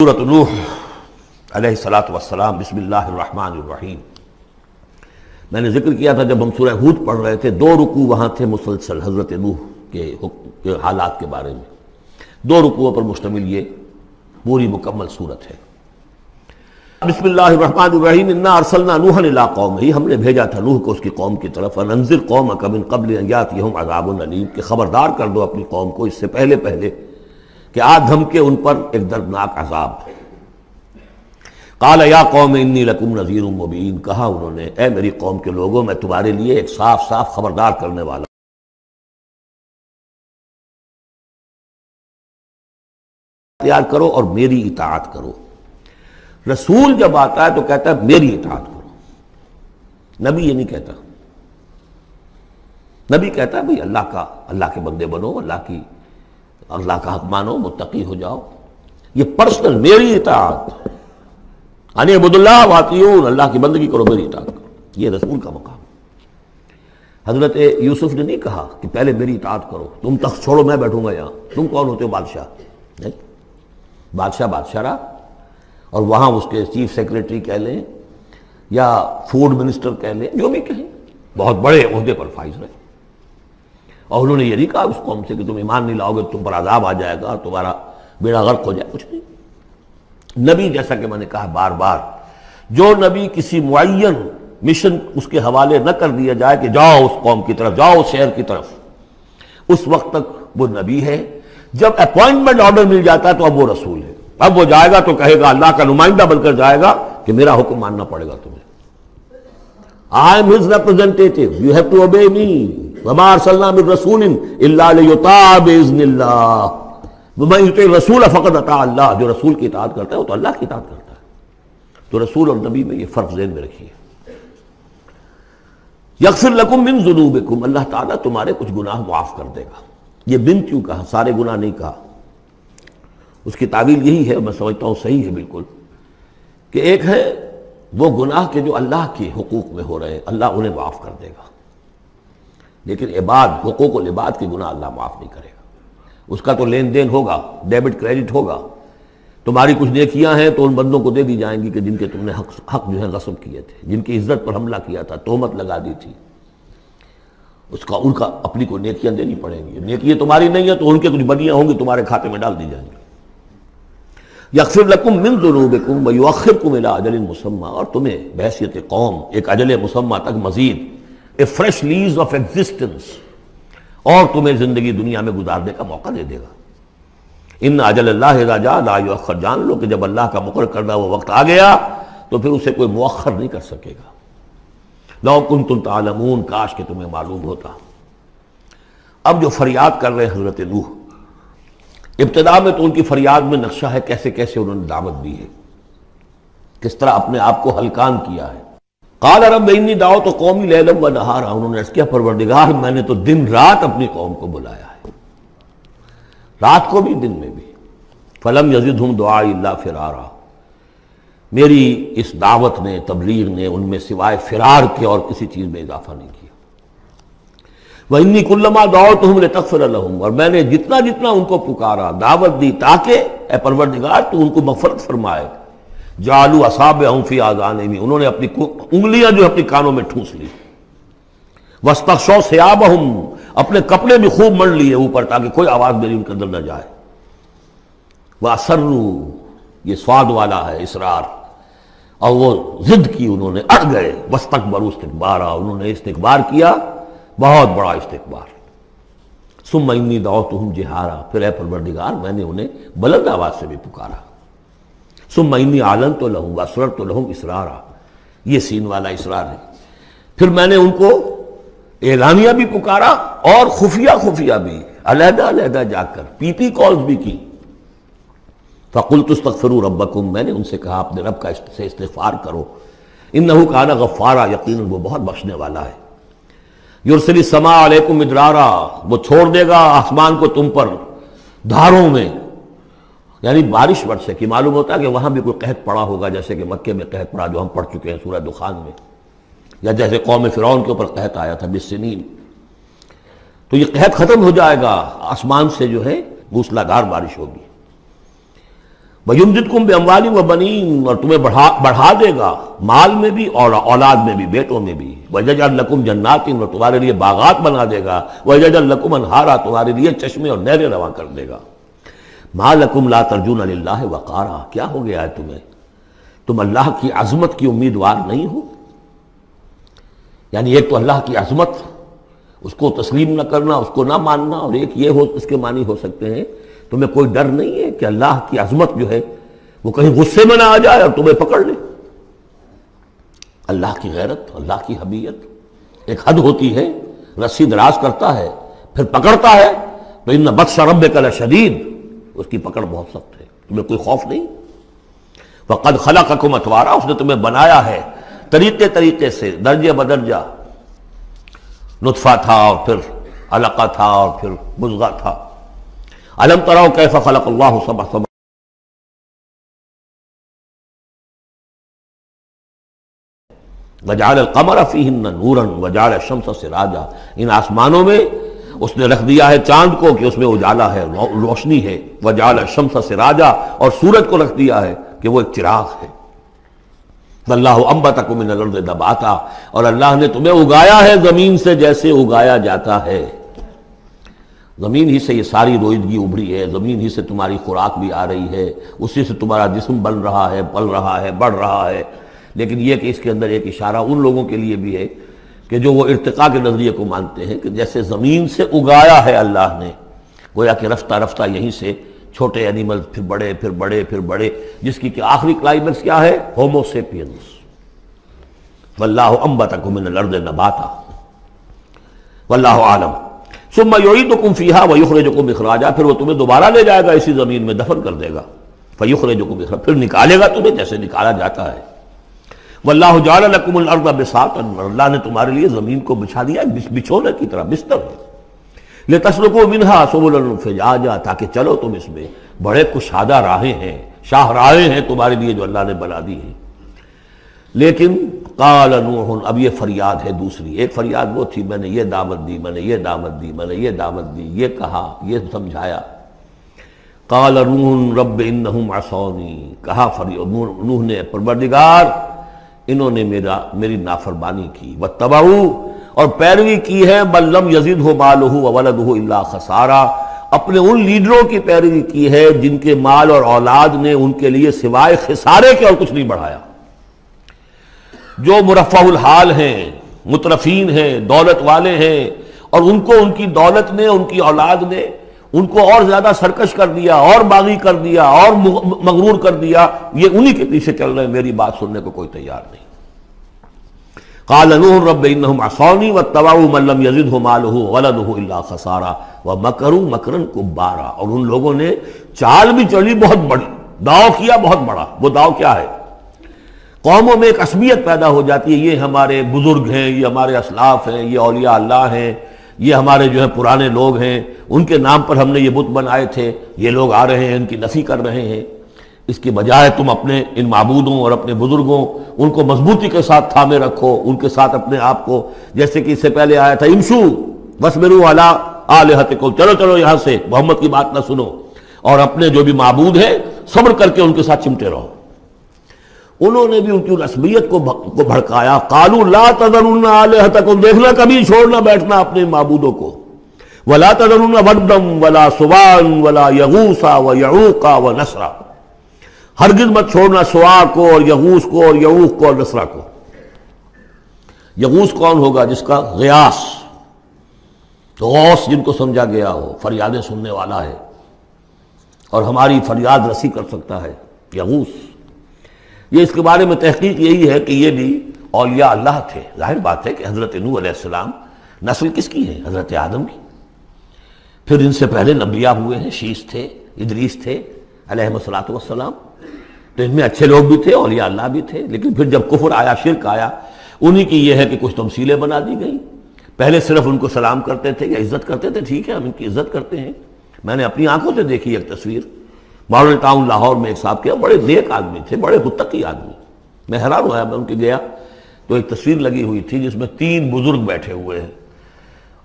سورۃ نوح علیہ الصلوۃ والسلام۔ بسم اللہ الرحمن الرحیم۔ میں نے ذکر کیا تھا جب ہم سورہ ہود پڑھ رہے تھے، دو رکوع وہاں تھے مسلسل حضرت نوح کے حالات کے بارے میں، دو رکوعوں پر مشتمل یہ پوری مکمل صورت ہے۔ بسم اللہ الرحمن الرحیم۔ انا ارسلنا نوحا الی قومہ، ہم نے بھیجا تھا نوح کو اس کی قوم کی طرف، انذر قومک من قبل ان یاتیہم عذاب علیم، کہ خبردار کر دو اپنی قوم کو اس سے پہلے کہ آ دھمکے ان پر ایک دردناک عذاب۔ قال یا قوم انی لکم نذیر مبین، کہا انہوں نے اے میری قوم کے لوگوں میں تمہارے لیے ایک صاف صاف خبردار کرنے والا تیار کرو اور میری اطاعت کرو۔ رسول جب آتا ہے تو کہتا ہے میری اطاعت کرو، نبی یہ نہیں کہتا۔ نبی کہتا ہے بھئی اللہ کے بندے بنو، اللہ کا حق مانو، متقی ہو جاؤ۔ یہ پرسنل میری اطاعت، ان اعبدوا اللہ واطیعون، اللہ کی بندگی کرو، میری اطاعت کرو، یہ رسول کا مقام۔ حضرت یوسف نے نہیں کہا کہ پہلے میری اطاعت کرو، تم تخت چھوڑو میں بیٹھوں گا یہاں، تم کون ہوتے ہو بادشاہ؟ نہیں، بادشاہ رہا، اور وہاں اس کے چیف سیکریٹری کہہ لیں یا فوڈ منسٹر کہہ لیں، جو بھی کہیں، بہت بڑے عہدے پر فائز رہے۔ اور انہوں نے یہ نہیں کہا اس قوم سے کہ تم ایمان نہیں لاؤ گے تم پر عذاب آ جائے گا، تمہارا بیڑا غرق ہو جائے، کچھ نہیں۔ نبی جیسا کہ میں نے کہا بار بار، جو نبی کسی معین مشن اس کے حوالے نہ کر دیا جائے کہ جاؤ اس قوم کی طرف، جاؤ اس شہر کی طرف، اس وقت تک وہ نبی ہے۔ جب اپوائنٹمنٹ آرڈر مل جاتا ہے تو اب وہ رسول ہے۔ اب وہ جائے گا تو کہے گا، اللہ کا نمائندہ بن کر جائے گا کہ میرا حکم ماننا پڑے گا تمہیں۔ I am his representative, you have to obey me. وَمَا أَرْسَلْنَا مِن رَسُولٍ إِلَّا لِيُطَاعَ بِإِذْنِ اللَّهِ وَمَن يُطِعِ الرَّسُولَ فَقَدْ أَطَاعَ اللَّهَ، جو رسول کی اطاعت کرتا ہے وہ تو اللہ کی اطاعت کرتا ہے۔ تو رسول اور نبی میں یہ فرق ذہن میں رکھیے۔ يَغْفِرْ لَكُم مِّن ذُنُوبِكُم، اللہ تعالیٰ تمہارے کچھ گناہ معاف کر دے گا۔ یہ بن کیوں کہا، سارے گناہ نہیں کہا۔ اس کی تعویل یہی ہے، میں سمجھتا ہوں صحیح ہے بالکل، کہ ایک ہے وہ گناہ کے جو اللہ کے حقوق میں ہو رہے ہیں، اللہ انہیں معاف کر دے گا، لیکن حقوق العباد کے گناہ اللہ معاف نہیں کرے گا۔ اس کا تو لین دین ہوگا، ڈیبٹ کریڈٹ ہوگا۔ تمہاری کچھ نیکیاں ہیں تو ان بندوں کو دے دی جائیں گی کہ جن کے تم نے حق جو ہے غصب کیے تھے، جن کی عزت پر حملہ کیا تھا، تہمت لگا دی تھی، ان کا اپنی کو نیکیاں دینی پڑیں گی۔ نیکیاں تمہاری نہیں ہیں تو ان کے کچھ بدیاں ہوں گی، تمہارے کھاتے میں ڈال دی جائیں گی۔ یغفر لکم من ذنوبکم ویؤخرکم الی اجل مسمی، اور تمہیں بحیثیت قوم ایک اجل مسمی تک مزید a fresh lease of existence, اور تمہیں زندگی دنیا میں گزارنے کا موقع دے دے گا۔ ان اجل اللہ اذا جاء لا یؤخر، جان لو کہ جب اللہ کا مقرر کردہ وہ وقت آ گیا تو پھر اسے کوئی مؤخر نہیں کر سکے گا۔ لو کنتم تعلمون، کاش کہ تمہیں معلوم ہوتا۔ اب جو فریاد کر رہے ہیں حضرت نوح، ابتدا میں تو ان کی فریاد میں نقشہ ہے کیسے کیسے انہوں نے دعوت دی ہے، کس طرح اپنے آپ کو ہلکان کیا ہے۔ قال رب انی دعوت قومی لیلا و نہارا، انہوں نے عرض کیا پروردگار میں نے تو دن رات اپنی قوم کو بلایا ہے، رات کو بھی دن میں بھی۔ فلم یزدہم دعائی الا فرارا، میری اس دعوت نے، تبلیغ نے ان میں سوائے فرار کے اور کسی چیز میں اضافہ نہیں کیا۔ وَإِنِّي كُلَّمَا دَعَوْتُهُمْ لِتَغْفِرَ لَهُمْ، اور میں نے جتنا ان کو پکارا، دعوت دی تاکہ اے پروردگار تو ان کو مغفرت فرمائے۔ جَعَلُوا أَصَابِعَهُمْ فِي آذَانِهِمْ، انہوں نے اپنی انگلیاں جو اپنی کانوں میں ٹھونس لی۔ وَاسْتَغْشَوْا ثِيَابَهُمْ، اپنے کپڑے بھی خوب مڑ لیے اوپر تاکہ کوئی آواز میری ان کے اندر نہ جائے۔ وَأَصَرُّوا، یہ سواد والا ہے اصرار، اور وہ ضد کی، انہوں نے اڑ گئے۔ وَاسْتَكْبَرُوا اسْتِكْبَارًا، انہوں نے استکبار کیا، بہت بڑا استکبار۔ ثم انی دعوتہم جہارا، پھر اے پروردگار میں نے انہیں بلند آواز سے بھی پکارا۔ ثم انی اعلنت لہم واسررت لہم اسرارا، یہ سین والا اسرار ہے۔ پھر میں نے ان کو اعلانیہ بھی پکارا اور خفیہ بھی، علیحدہ جا کر پی کالز بھی کی۔ فقلت استغفروا ربکم، میں نے ان سے کہا اپنے رب کا سے استغفار کرو۔ انہ کان غفارا، یقیناً وہ بہت بخشنے والا ہے۔ یرسل السماء علیکم مدرارا، وہ چھوڑ دے گا آسمان کو تم پر دھاروں میں، یعنی بارش برسے کہ معلوم ہوتا ہے کہ وہاں بھی کوئی قحط پڑا ہوگا، جیسے کہ مکے میں قحط پڑا جو ہم پڑھ چکے ہیں سورہ دخان میں، یا جیسے قوم فرعون کے اوپر قحط آیا تھا بالسنین۔ تو یہ قحط ختم ہو جائے گا، آسمان سے جو ہے موسلادھار بارش ہوگی۔ وَيُمْدِدْكُمْ بِأَمْوَالٍ وَبَنِينَ، اور تمہیں بڑھا دے گا مال میں بھی اور اولاد میں بھی، بیٹوں میں بھی، وَيَجْعَلْ لَكُمْ جَنَّاتٍ، اور تمہارے لیے باغات بنا دے گا، وَيَجْعَلْ لَكُمْ أَنْهَارًا، تمہارے لیے چشمے اور نہریں رواں کر دے گا۔ مَا لَكُمْ لَا تَرْجُونَ لِلَّهِ وَقَارًا، کیا ہو گیا ہے تمہیں، تم اللہ کی عظمت کی امیدوار نہیں ہو؟ یعنی ایک تو اللہ کی عظمت، اس کو تسلیم نہ کرنا، اس کو نہ ماننا، اور ایک یہ ہو، اس کے معنی ہو سکتے ہیں تمہیں کوئی ڈر نہیں ہے کہ اللہ کی عظمت جو ہے وہ کہیں غصے میں نہ آ جائے اور تمہیں پکڑ لے۔ اللہ کی غیرت، اللہ کی حمیت ایک حد ہوتی ہے، رسی دراز کرتا ہے پھر پکڑتا ہے تو ان بطش ربک لشدید، اس کی پکڑ بہت سخت ہے، تمہیں کوئی خوف نہیں۔ وقد خلقکم اطوارا، اس نے تمہیں بنایا ہے طریقے سے، درجے بدرجہ، نطفہ تھا اور پھر علقہ تھا اور پھر مضغہ تھا۔ الم تروا کیف خلق اللہ سبع سماوات، وجعل القمر فیہن نورا وجعل الشمس سراجا، ان آسمانوں میں اس نے رکھ دیا ہے چاند کو کہ اس میں اجالا ہے، روشنی ہے، وجعل الشمس سراجا، اور سورج کو رکھ دیا ہے کہ وہ ایک چراغ ہے۔ واللہ انبتکم من الارض نباتا، اور اللہ نے تمہیں اگایا ہے زمین سے جیسے اگایا جاتا ہے، زمین ہی سے یہ ساری روئیدگی ابھری ہے، زمین ہی سے تمہاری خوراک بھی آ رہی ہے، اسی سے تمہارا جسم بن رہا ہے، پل رہا ہے، بڑھ رہا ہے۔ لیکن یہ کہ اس کے اندر ایک اشارہ ان لوگوں کے لیے بھی ہے کہ جو وہ ارتقاء کے نظریے کو مانتے ہیں کہ جیسے زمین سے اگایا ہے اللہ نے، گویا کہ رفتہ رفتہ یہیں سے چھوٹے اینیمل پھر بڑے پھر بڑے پھر بڑے، جس کی کہ آخری کلائمیکس کیا ہے، ہومو سیپینس۔ واللہ انبتکم من الارض نباتا واللہ عالم ثم یعیدکم فیہا ویخرجکم اخراجا، پھر وہ تمہیں دوبارہ لے جائے گا اسی زمین میں، دفن کر دے گا، فیخرجکم اخراجا، پھر نکالے گا تمہیں جیسے نکالا جاتا ہے۔ واللہ جعل لکم الارض بساطا، اللہ نے تمہارے لیے زمین کو بچھا دیا بچھونے کی طرح، بستر ہے، لتسلکوا منہا سبلا فجاجا، تاکہ چلو تم اس میں، بڑے کشادہ راہیں ہیں، شاہ راہیں ہیں تمہارے لیے جو اللہ نے بنا دی ہیں۔ لیکن قال نوح، اب یہ فریاد ہے دوسری، ایک فریاد وہ تھی میں نے یہ دعوت دی، میں نے یہ دعوت دی، میں نے یہ دعوت دی، یہ کہا، یہ سمجھایا۔ قال نوح رب انہم عصونی، کہا نوح نے پروردگار انہوں نے میری نافرمانی کی، واتبعوا، اور پیروی کی ہے، بل لم یزدہ مالہ وولدہ الا خسارا، اپنے ان لیڈروں کی پیروی کی ہے جن کے مال اور اولاد نے ان کے لیے سوائے خسارے کے اور کچھ نہیں بڑھایا۔ جو مرفہ الحال ہیں، مترفین ہیں، دولت والے ہیں، اور ان کو ان کی دولت نے، ان کی اولاد نے ان کو اور زیادہ سرکش کر دیا، اور باغی کر دیا، اور مغرور کر دیا، یہ انہی کے پیچھے چل رہے ہیں، میری بات سننے کو کوئی تیار نہیں۔ قال نوح رب انہم عصونی واتبعوا من لم یزدہ مالہ وولدہ الا خسارا ومکروا مکرا کبارا، اور ان لوگوں نے چال بھی چلی بہت بڑی، داؤ کیا بہت بڑا۔ وہ داؤ کیا ہے؟ قوموں میں ایک عصبیت پیدا ہو جاتی ہے، یہ ہمارے بزرگ ہیں، یہ ہمارے اسلاف ہیں، یہ اولیاء اللہ ہیں، یہ ہمارے جو ہے پرانے لوگ ہیں، ان کے نام پر ہم نے یہ بت بنائے تھے، یہ لوگ آ رہے ہیں ان کی نفی کر رہے ہیں۔ اس کی بجائے تم اپنے ان معبودوں اور اپنے بزرگوں ان کو مضبوطی کے ساتھ تھامے رکھو، ان کے ساتھ اپنے آپ کو، جیسے کہ اس سے پہلے آیا تھا امشو واصبروا علی آلہتکم، چلو چلو یہاں سے، محمد کی بات نہ سنو، اور اپنے جو بھی معبود ہیں صبر کر کے ان کے ساتھ چمٹے رہو۔ انہوں نے بھی ان کی رسمیت کو بھڑکایا، قالوا لا تذرن آلہتکم، دیکھنا کبھی چھوڑنا بیٹھنا اپنے معبودوں کو، ولا تذرن ودا ولا سواع ولا یغوث ویعوق ونسرا، ہرگز مت چھوڑنا سواع کو اور یغوث کو اور یعوق کو اور نسرا کو۔ یغوث کون ہوگا؟ جس کا غیاث، غوث جن کو سمجھا گیا ہو، فریادیں سننے والا ہے اور ہماری فریاد رسی کر سکتا ہے، یغوث۔ یہ اس کے بارے میں تحقیق یہی ہے کہ یہ بھی اولیاء اللہ تھے۔ ظاہر بات ہے کہ حضرت نوح علیہ السلام نسل کس کی ہے؟ حضرت آدم کی۔ پھر ان سے پہلے انبیاء ہوئے ہیں، شیش تھے، ادریس تھے علیہ الصلوۃ والسلام، تو ان میں اچھے لوگ بھی تھے، اولیاء اللہ بھی تھے۔ لیکن پھر جب کفر آیا، شرک آیا، انہی کی یہ ہے کہ کچھ تمثیلیں بنا دی گئیں۔ پہلے صرف ان کو سلام کرتے تھے یا عزت کرتے تھے، ٹھیک ہے ہم ان کی عزت کرتے ہیں۔ میں نے اپنی آنکھوں سے دیکھی ایک تصویر، ماڈل ٹاؤن لاہور میں ایک صاحب کے بڑے نیک آدمی تھے، بڑے متقی آدمی، میں حیران ہوا، میں ان کے گیا تو ایک تصویر لگی ہوئی تھی جس میں 3 بزرگ بیٹھے ہوئے ہیں،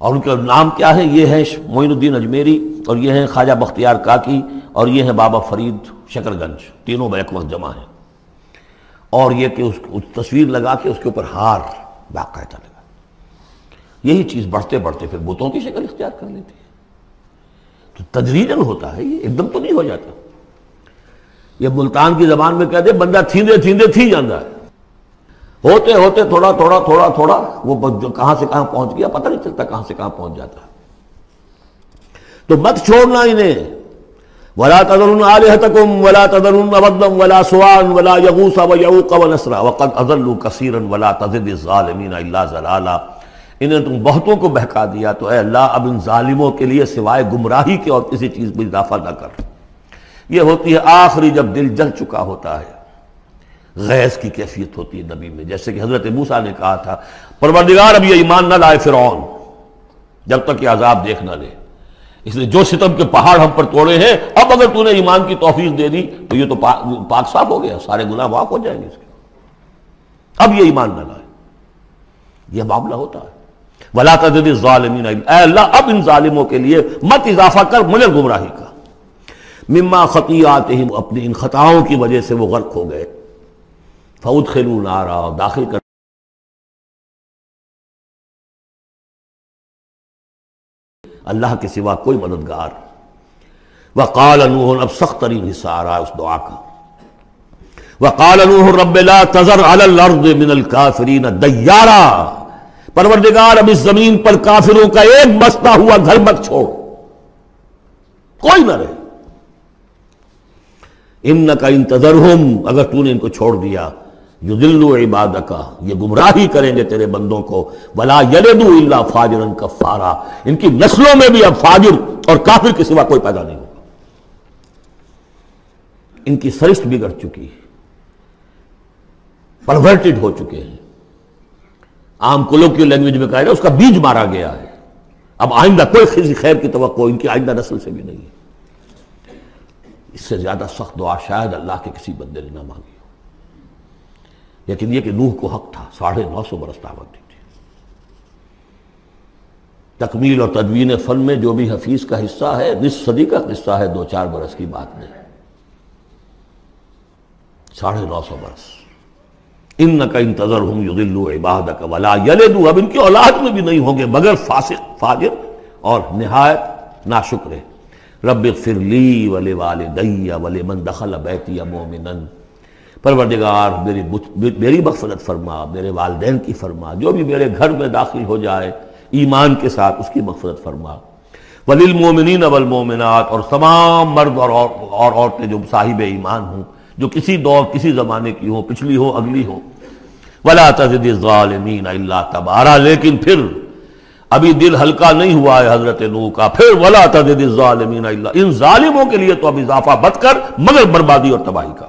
اور ان کا نام کیا ہے؟ یہ ہے معین الدین اجمیری، اور یہ ہیں خواجہ بختیار کاکی، اور یہ ہیں بابا فرید شکر گنج، تینوں بیک وقت جمع ہیں، اور یہ کہ اس تصویر لگا کے اس کے اوپر ہار باقاعدہ لگا. یہی چیز بڑھتے بڑھتے پھر بتوں کی شکل اختیار کر لیتی ہے. تو تدریجاً ہوتا ہے، یہ ایک دم تو نہیں ہو جاتا. یہ ملتان کی زبان میں کہتے ہیں بندہ تھیندے تھیندے تھی جاندہ ہے، ہوتے ہوتے تھوڑا تھوڑا تھوڑا تھوڑا وہ جو کہاں سے کہاں پہنچ گیا پتہ نہیں چلتا کہاں سے کہاں پہنچ جاتا ہے. تو مت چھوڑنا انہیں. وَلَا تَذَرُنَّ آلِهَتَكُمْ وَلَا تَذَرُنَّ وَدًّا وَلَا سُوَاعًا وَلَا يَغُوثَ وَيَعُوقَ وَنَسْرًا وَقَدْ أَضَلُّوا كَثِيرًا وَلَا تَزِدِ الظَّالِمِينَ إِلَّا ضَلَالًا. انہیں تم بہتوں کو بہکا دیا تو اے اللہ اب ان ظالموں کے لیے سوائے گمراہی کے اور کسی چیز میں اضافہ نہ کر. یہ ہوتی ہے آخری جب دل جل چکا ہوتا ہے، غیظ کی کیفیت ہوتی ہے نبی میں، جیسے کہ حضرت موسیٰ نے کہا تھا پروردگار اب یہ ایمان نہ لائے فرعون جب تک یہ عذاب دیکھ نہ لے. اس لیے جو ستم کے پہاڑ ہم پر توڑے ہیں، اب اگر تو نے ایمان کی توفیق دے دی تو یہ تو پاک صاف ہو گیا، سارے گناہ معاف ہو جائیں گے اس کے. اب یہ ایمان نہ لائے، یہ معاملہ ہوتا ہے. وَلَا تَزِدِ الظَّالِمِينَ اے اللہ اب ان ظالموں کے لیے مت اضافہ کر مگر گمراہی کا. مما خطیئاتہم اپنی ان خطاؤں کی وجہ سے وہ غرق ہو گئے. فَأُدْخِلُوا نَارًا داخل کر اللہ کے سوا کوئی مددگار. وقال نوح اب سخت ترین حصہ آ رہا ہے اس دعا کا. وقال نوح رب لا تذر علی الارض من الکافرین دیارا پروردگار اب اس زمین پر کافروں کا ایک بستا ہوا گھر مت چھوڑ، کوئی نہ رہے. انک ان تذرہم اگر تو نے ان کو چھوڑ دیا یضلوا عبادک یہ گمراہی کریں گے تیرے بندوں کو. ولا یلدوا الا فاجرا کفارا ان کی نسلوں میں بھی اب فاجر اور کافر کے سوا کوئی پیدا نہیں ہوگا. ان کی سرشت بگڑ چکی ہے، پرورٹڈ ہو چکے ہیں. عام کولوکیل لینگویج میں کہا جائے اس کا بیج مارا گیا ہے. اب آئندہ کوئی خیر کی توقع ان کی آئندہ نسل سے بھی نہیں ہے. اس سے زیادہ سخت دعا شاید اللہ کے کسی بندے نے نہ مانگی ہو. لیکن یہ کہ نوح کو حق تھا، 950 برس دعوت دی تھی. تکمیل اور تدوین فن میں جو بھی حفیظ کا حصہ ہے نصف صدی کا حصہ ہے، 2-4 برس کی بات نہیں، 950 برس. انک ان تذرہم یضلوا عبادک ولا یلدوا اب ان کی اولاد میں بھی نہیں ہوں گے مگر فاسق فاجر اور نہایت ناشکر. رب اغفر لی ولوالدی ولمن دخل بیتی مؤمنا پروردگار میری مغفرت فرما، میرے والدین کی فرما، جو بھی میرے گھر میں داخل ہو جائے ایمان کے ساتھ اس کی مغفرت فرما. وللمؤمنین والمؤمنات اور تمام مرد اور عورتیں جو صاحب ایمان ہوں، جو کسی دور کسی زمانے کی ہوں، پچھلی ہو اگلی ہو. ولا تزد الظالمین الا تبارا لیکن پھر ابھی دل ہلکا نہیں ہوا ہے حضرت نوح کا. پھر ولا تزد الظالمین الا ان ظالموں کے لیے تو اب اضافہ مت کر مگر بربادی اور تباہی کا.